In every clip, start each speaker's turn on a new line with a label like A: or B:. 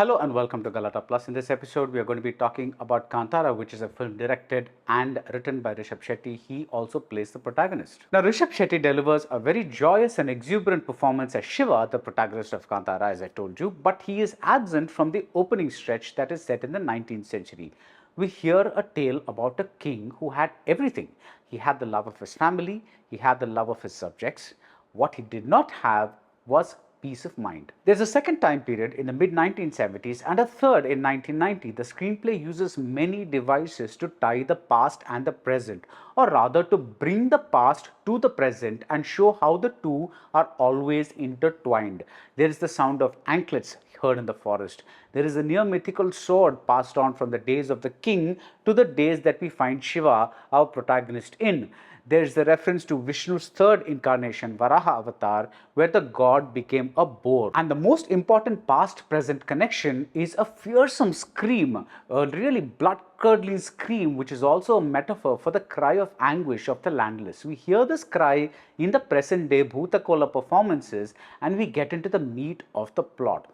A: Hello and welcome to Galattaplus. In this episode, we are going to be talking about Kantara, which is a film directed and written by Rishab Shetty. He also plays the protagonist. Now, Rishab Shetty delivers a very joyous and exuberant performance as Shiva, the protagonist of Kantara, as I told you, but he is absent from the opening stretch that is set in the 19th century. We hear a tale about a king who had everything. He had the love of his family, he had the love of his subjects. What he did not have was peace of mind. There's a second time period in the mid 1970s and a third in 1990. The screenplay uses many devices to tie the past and the present, or rather to bring the past to the present and show how the two are always intertwined. There is the sound of anklets heard in the forest. There is a near mythical sword passed on from the days of the king to the days that we find Shiva, our protagonist, in. There is the reference to Vishnu's third incarnation, Varaha avatar, where the god became a boar. And the most important past-present connection is a fearsome scream, a really blood-curdling scream, which is also a metaphor for the cry of anguish of the landless. We hear this cry in the present-day Bhutakola performances, and we get into the meat of the plot.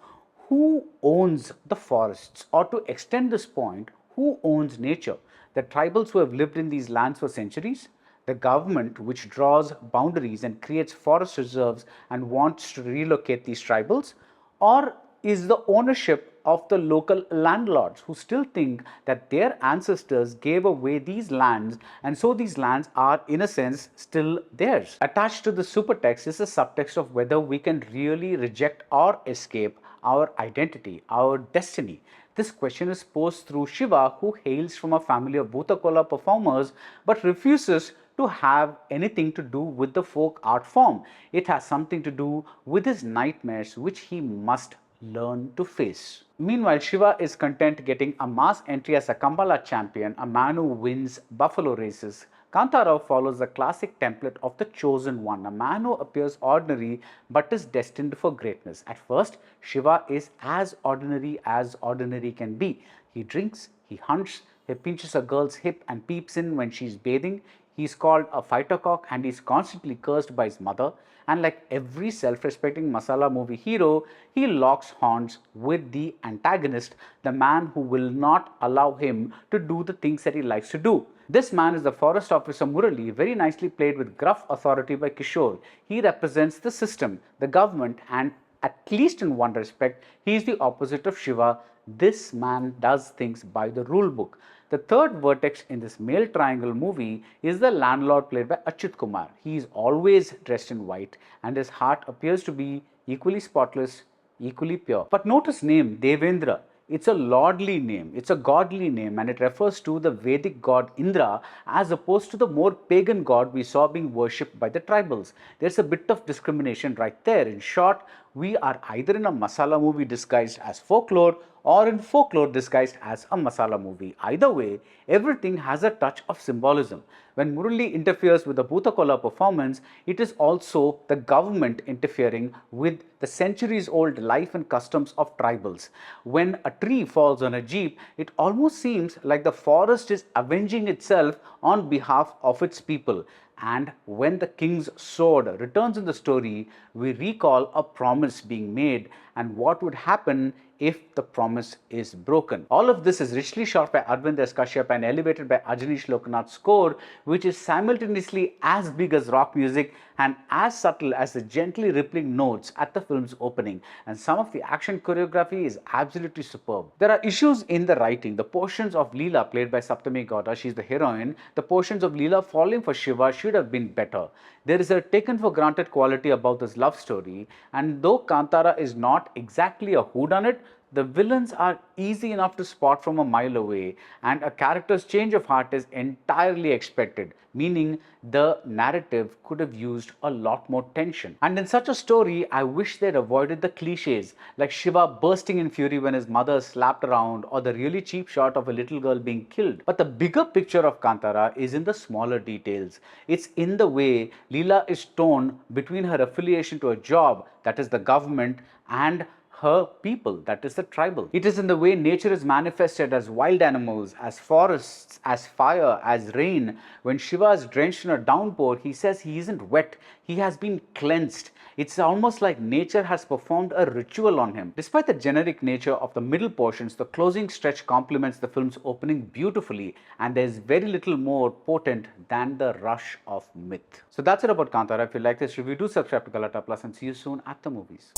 A: Who owns the forests? Or to extend this point, who owns nature? The tribals who have lived in these lands for centuries? The government, which draws boundaries and creates forest reserves and wants to relocate these tribals? Or is the ownership of the local landlords who still think that their ancestors gave away these lands and so these lands are in a sense still theirs? Attached to the supertext is a subtext of whether we can really reject or escape our identity, our destiny. This question is posed through Shiva, who hails from a family of Bhutakola performers but refuses to have anything to do with the folk art form. It has something to do with his nightmares, which he must learn to face. Meanwhile, Shiva is content getting a mass entry as a Kambala champion, a man who wins buffalo races. Kantara follows the classic template of the chosen one, a man who appears ordinary but is destined for greatness. At first, Shiva is as ordinary can be. He drinks, he hunts, he pinches a girl's hip and peeps in when she's bathing. He's called a fighter cock and he's constantly cursed by his mother. And like every self-respecting masala movie hero, he locks horns with the antagonist, the man who will not allow him to do the things that he likes to do. This man is the forest officer Murali, very nicely played with gruff authority by Kishore. He represents the system, the government, and at least in one respect, he is the opposite of Shiva. This man does things by the rule book. The third vertex in this male triangle movie is the landlord played by Achyuth Kumar. He is always dressed in white and his heart appears to be equally spotless, equally pure. But note his name, Devendra. It's a lordly name, it's a godly name, and it refers to the Vedic god Indra as opposed to the more pagan god we saw being worshipped by the tribals. There's a bit of discrimination right there. In short, we are either in a masala movie disguised as folklore or in folklore disguised as a masala movie. Either way, everything has a touch of symbolism. When Murali interferes with the Bhutakola performance, it is also the government interfering with the centuries-old life and customs of tribals. When a tree falls on a jeep, it almost seems like the forest is avenging itself on behalf of its people. And when the king's sword returns in the story, we recall a promise being made and what would happen if the promise is broken. All of this is richly shot by Arvind S. Kashyap and elevated by Ajanish Lokanath's score, which is simultaneously as big as rock music and as subtle as the gently rippling notes at the film's opening. And some of the action choreography is absolutely superb. There are issues in the writing. The portions of Leela, played by Saptami Gowda, she's the heroine, the portions of Leela falling for Shiva should have been better. There is a taken for granted quality about this love story, and though Kantara is not exactly a whodunit, the villains are easy enough to spot from a mile away, and a character's change of heart is entirely expected, meaning the narrative could have used a lot more tension. And in such a story, I wish they'd avoided the cliches like Shiva bursting in fury when his mother is slapped around or the really cheap shot of a little girl being killed. But the bigger picture of Kantara is in the smaller details. It's in the way Leela is torn between her affiliation to a job, that is the government, and her people, that is the tribal. It is in the way nature is manifested as wild animals, as forests, as fire, as rain. When Shiva is drenched in a downpour, he says he isn't wet, he has been cleansed. It's almost like nature has performed a ritual on him. Despite the generic nature of the middle portions, the closing stretch complements the film's opening beautifully, and there's very little more potent than the rush of myth. So that's it about Kantara. If you like this review, do subscribe to Galatta Plus and see you soon at the movies.